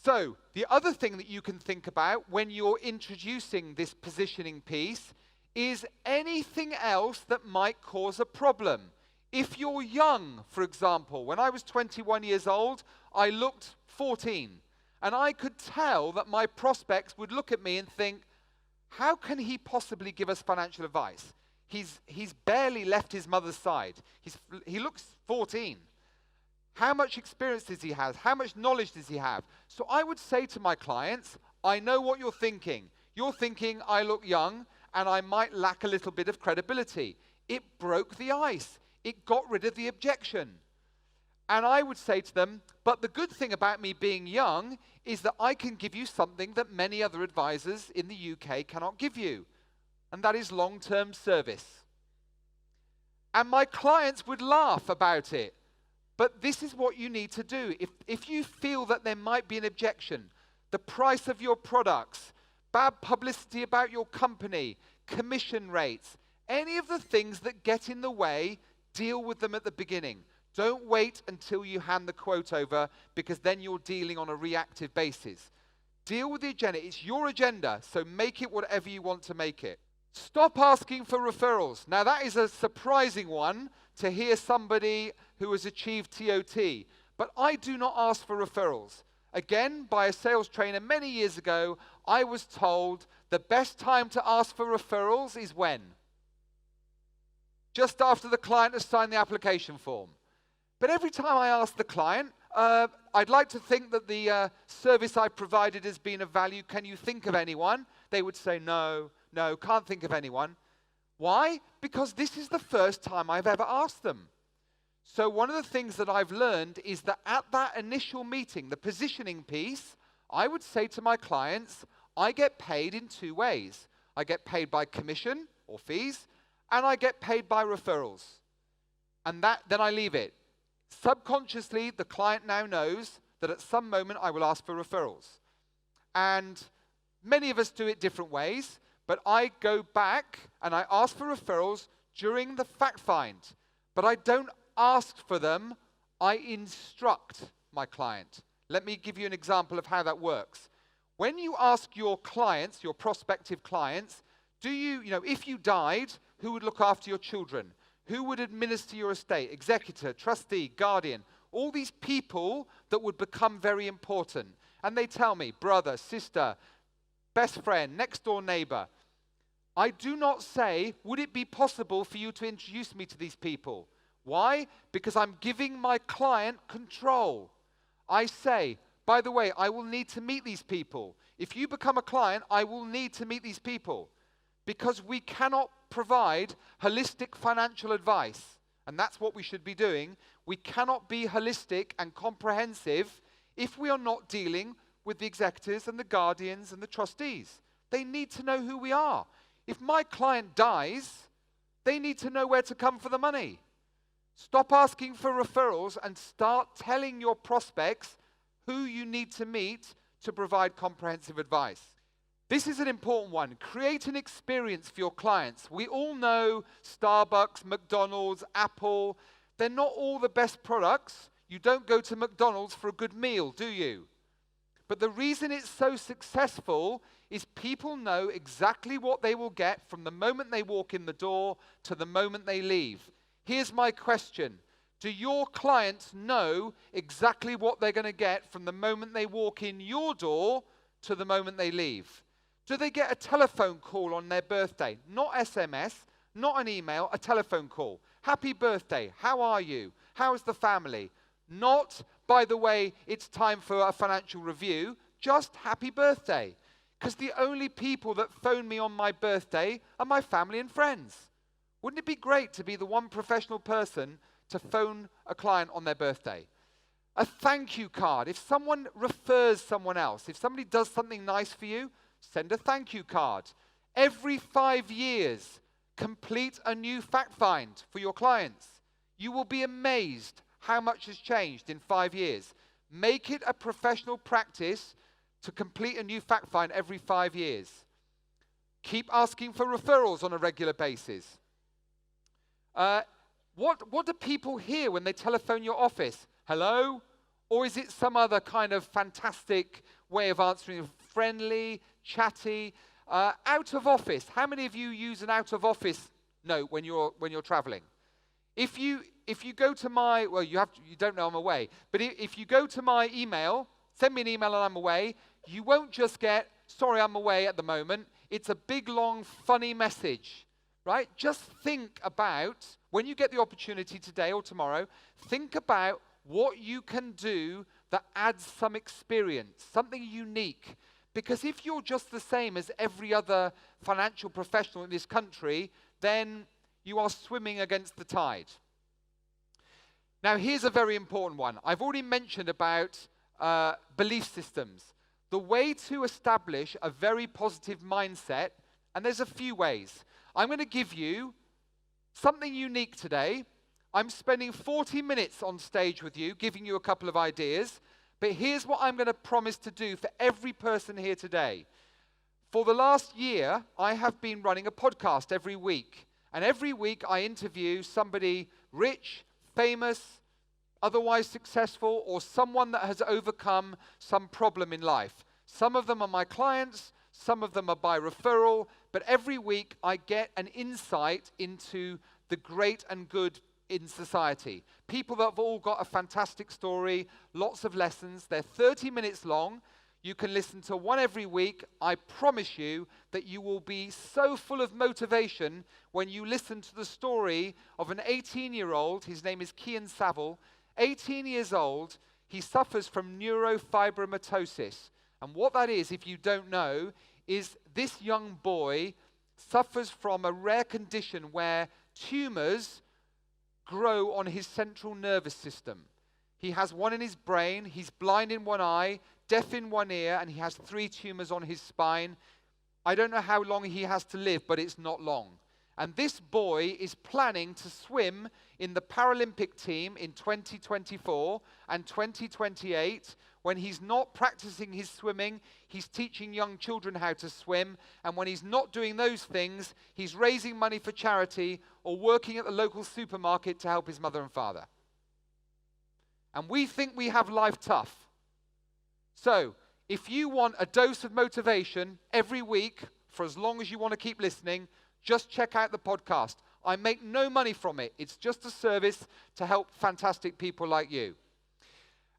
So the other thing that you can think about when you're introducing this positioning piece is anything else that might cause a problem. If you're young, for example, when I was 21 years old, I looked 14. And I could tell that my prospects would look at me and think, how can he possibly give us financial advice? He's barely left his mother's side. He looks 14. How much experience does he have? How much knowledge does he have? So I would say to my clients, I know what you're thinking. You're thinking I look young and I might lack a little bit of credibility. It broke the ice. It got rid of the objection. And I would say to them, but the good thing about me being young is that I can give you something that many other advisors in the UK cannot give you. And that is long-term service. And my clients would laugh about it. But this is what you need to do. If you feel that there might be an objection, the price of your products, bad publicity about your company, commission rates, any of the things that get in the way, deal with them at the beginning. Don't wait until you hand the quote over, because then you're dealing on a reactive basis. Deal with the agenda. It's your agenda, so make it whatever you want to make it. Stop asking for referrals. Now that is a surprising one to hear somebody who has achieved TOT, but I do not ask for referrals. Again, by a sales trainer many years ago, I was told the best time to ask for referrals is when? Just after the client has signed the application form. But every time I ask the client, I'd like to think that the service I provided has been of value. Can you think of anyone? They would say, no, can't think of anyone. Why? Because this is the first time I've ever asked them. So one of the things that I've learned is that at that initial meeting, the positioning piece, I would say to my clients, I get paid in two ways. I get paid by commission or fees, and I get paid by referrals. And then I leave it. Subconsciously, the client now knows that at some moment I will ask for referrals. And many of us do it different ways, but I go back and I ask for referrals during the fact find. But I don't ask for them, I instruct my client. Let me give you an example of how that works. When you ask your clients, your prospective clients, if you died, who would look after your children? Who would administer your estate? Executor, trustee, guardian, all these people that would become very important. And they tell me, brother, sister, best friend, next door neighbor. I do not say, would it be possible for you to introduce me to these people? Why? Because I'm giving my client control. I say, by the way, I will need to meet these people. If you become a client, I will need to meet these people. Because we cannot provide holistic financial advice. And that's what we should be doing. We cannot be holistic and comprehensive if we are not dealing with the executors and the guardians and the trustees. They need to know who we are. If my client dies, they need to know where to come for the money. Stop asking for referrals and start telling your prospects who you need to meet to provide comprehensive advice. This is an important one. Create an experience for your clients. We all know Starbucks, McDonald's, Apple. They're not all the best products. You don't go to McDonald's for a good meal, do you? But the reason it's so successful is people know exactly what they will get from the moment they walk in the door to the moment they leave. Here's my question. Do your clients know exactly what they're going to get from the moment they walk in your door to the moment they leave? Do they get a telephone call on their birthday? Not SMS, not an email, a telephone call. Happy birthday, how are you? How's the family? Not, by the way, it's time for a financial review, just happy birthday. Because the only people that phone me on my birthday are my family and friends. Wouldn't it be great to be the one professional person to phone a client on their birthday? A thank you card. If someone refers someone else, if somebody does something nice for you, send a thank you card. Every 5 years, complete a new fact find for your clients. You will be amazed how much has changed in 5 years. Make it a professional practice to complete a new fact find every 5 years. Keep asking for referrals on a regular basis. What do people hear when they telephone your office? Hello? Or is it some other kind of fantastic way of answering? Friendly, chatty, out of office. How many of you use an out of office note when you're traveling? If you go to my, well, you don't know I'm away, but if you go to my email, send me an email and I'm away, you won't just get, sorry, I'm away at the moment. It's a big, long, funny message, right? Just think about, when you get the opportunity today or tomorrow, think about what you can do that adds some experience, something unique. Because if you're just the same as every other financial professional in this country, then you are swimming against the tide. Now, here's a very important one. I've already mentioned about belief systems. The way to establish a very positive mindset, and there's a few ways. I'm going to give you something unique today. I'm spending 40 minutes on stage with you, giving you a couple of ideas. But here's what I'm going to promise to do for every person here today. For the last year, I have been running a podcast every week. And every week I interview somebody rich, famous, otherwise successful, or someone that has overcome some problem in life. Some of them are my clients, some of them are by referral, but every week I get an insight into the great and good in society. People that have all got a fantastic story, lots of lessons. They're 30 minutes long. You can listen to one every week. I promise you that you will be so full of motivation when you listen to the story of an 18-year-old. His name is Kian Saville. 18 years old. He suffers from neurofibromatosis. And what that is, if you don't know, is this young boy suffers from a rare condition where tumors grow on his central nervous system. He has one in his brain, he's blind in one eye, deaf in one ear, and he has 3 tumors on his spine. I don't know how long he has to live, but it's not long. And this boy is planning to swim in the Paralympic team in 2024 and 2028. When he's not practicing his swimming, he's teaching young children how to swim. And when he's not doing those things, he's raising money for charity or working at the local supermarket to help his mother and father. And we think we have life tough. So, if you want a dose of motivation every week, for as long as you want to keep listening, just check out the podcast. I make no money from it. It's just a service to help fantastic people like you.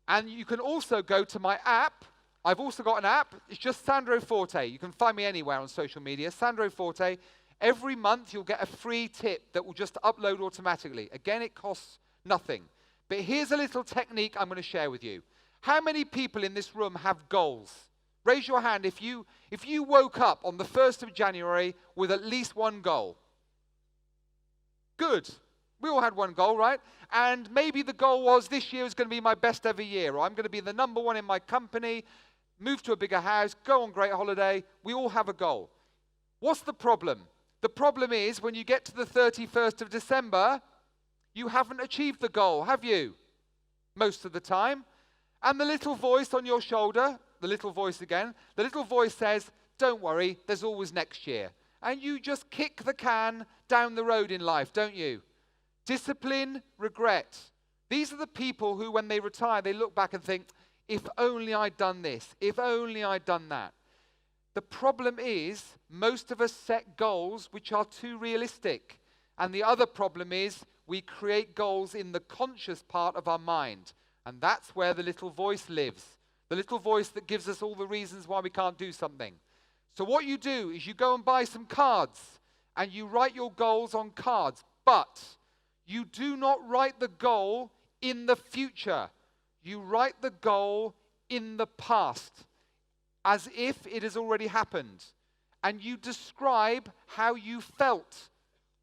And you can also go to my app. I've also got an app. It's just Sandro Forte. You can find me anywhere on social media. Sandro Forte. Every month you'll get a free tip that will just upload automatically. Again, it costs nothing. But here's a little technique I'm going to share with you. How many people in this room have goals? Raise your hand if you woke up on the 1st of January with at least one goal. Good. We all had one goal, right? And maybe the goal was this year is going to be my best ever year, or I'm going to be the number one in my company, move to a bigger house, go on great holiday. We all have a goal. What's the problem? The problem is when you get to the 31st of December, you haven't achieved the goal, have you? Most of the time. And the little voice on your shoulder, the little voice again, the little voice says, don't worry, there's always next year. And you just kick the can down the road in life, don't you? Discipline, regret. These are the people who, when they retire, they look back and think, if only I'd done this, if only I'd done that. The problem is, most of us set goals which are too realistic. And the other problem is, we create goals in the conscious part of our mind. And that's where the little voice lives. The little voice that gives us all the reasons why we can't do something. So what you do is you go and buy some cards and you write your goals on cards. But you do not write the goal in the future. You write the goal in the past as if it has already happened. And you describe how you felt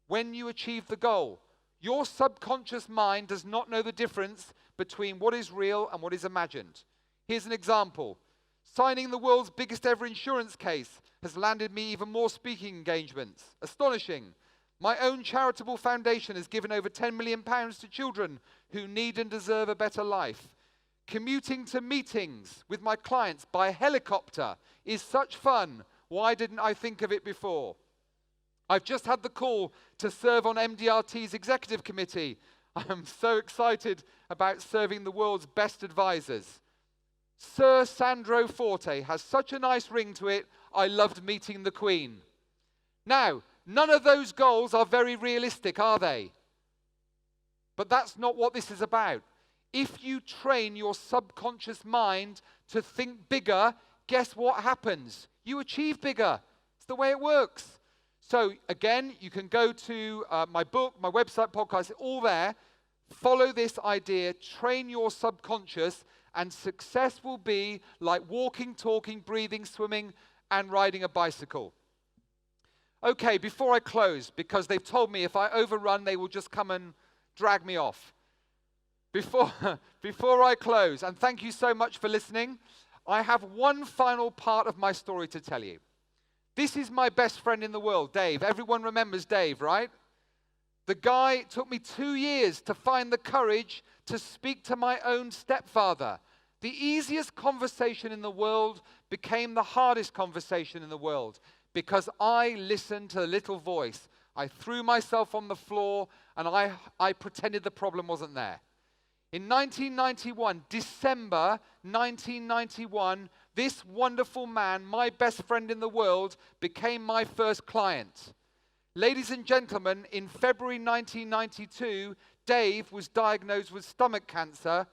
when you achieved the goal. Your subconscious mind does not know the difference between what is real and what is imagined. Here's an example. Signing the world's biggest ever insurance case has landed me even more speaking engagements. Astonishing. My own charitable foundation has given over £10 million to children who need and deserve a better life. Commuting to meetings with my clients by helicopter is such fun. Why didn't I think of it before? I've just had the call to serve on MDRT's executive committee. I am so excited about serving the world's best advisors. Sir Sandro Forte has such a nice ring to it. I loved meeting the Queen. Now, none of those goals are very realistic, are they? But that's not what this is about. If you train your subconscious mind to think bigger, guess what happens? You achieve bigger. It's the way it works. So again, you can go to my book, my website, podcast, all there. Follow this idea, train your subconscious, and success will be like walking, talking, breathing, swimming, and riding a bicycle. Okay, before I close, because they've told me if I overrun, they will just come and drag me off. Before I close, and thank you so much for listening, I have one final part of my story to tell you. This is my best friend in the world, Dave. Everyone remembers Dave, right? The guy took me 2 years to find the courage to speak to my own stepfather. The easiest conversation in the world became the hardest conversation in the world because I listened to the little voice. I threw myself on the floor and I pretended the problem wasn't there. In 1991, December 1991, this wonderful man, my best friend in the world, became my first client. Ladies and gentlemen, in February 1992, Dave was diagnosed with stomach cancer,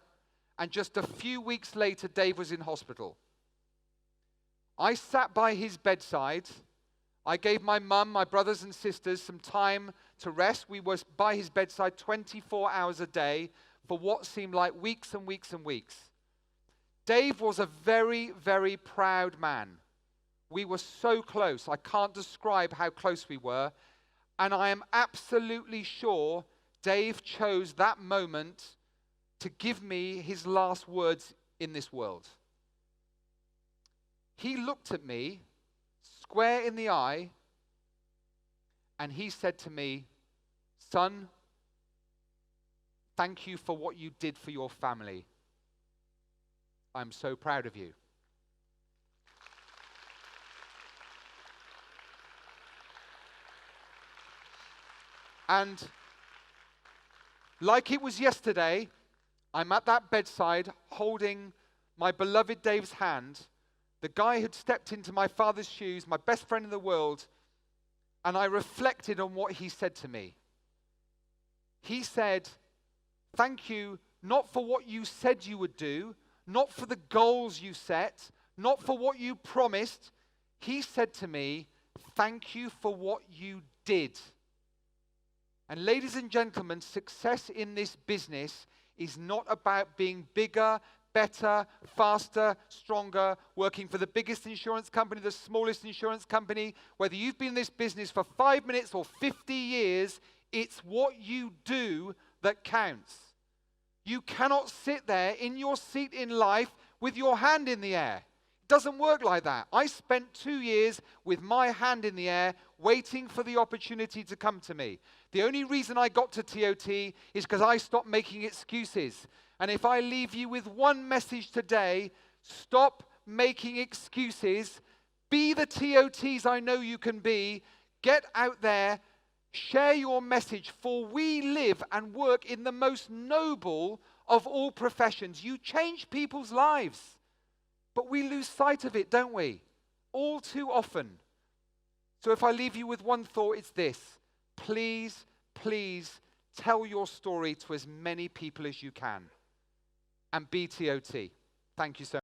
and just a few weeks later, Dave was in hospital. I sat by his bedside. I gave my mum, my brothers and sisters some time to rest. We were by his bedside 24 hours a day for what seemed like weeks and weeks and weeks. Dave was a very, very proud man. We were so close. I can't describe how close we were. And I am absolutely sure Dave chose that moment to give me his last words in this world. He looked at me square in the eye and he said to me, "Son, thank you for what you did for your family. I'm so proud of you." And like it was yesterday, I'm at that bedside holding my beloved Dave's hand. The guy had stepped into my father's shoes, my best friend in the world, and I reflected on what he said to me. He said, "Thank you, not for what you said you would do, not for the goals you set, not for what you promised." He said to me, "Thank you for what you did." And ladies and gentlemen, success in this business is not about being bigger, better, faster, stronger, working for the biggest insurance company, the smallest insurance company. Whether you've been in this business for 5 minutes or 50 years, it's what you do that counts. You cannot sit there in your seat in life with your hand in the air. It doesn't work like that. I spent 2 years with my hand in the air waiting for the opportunity to come to me. The only reason I got to TOT is because I stopped making excuses. And if I leave you with one message today, stop making excuses. Be the TOTs I know you can be. Get out there. Share your message, for we live and work in the most noble of all professions. You change people's lives, but we lose sight of it, don't we? All too often. So if I leave you with one thought, it's this. Please, please tell your story to as many people as you can. And be TOT. Thank you so much.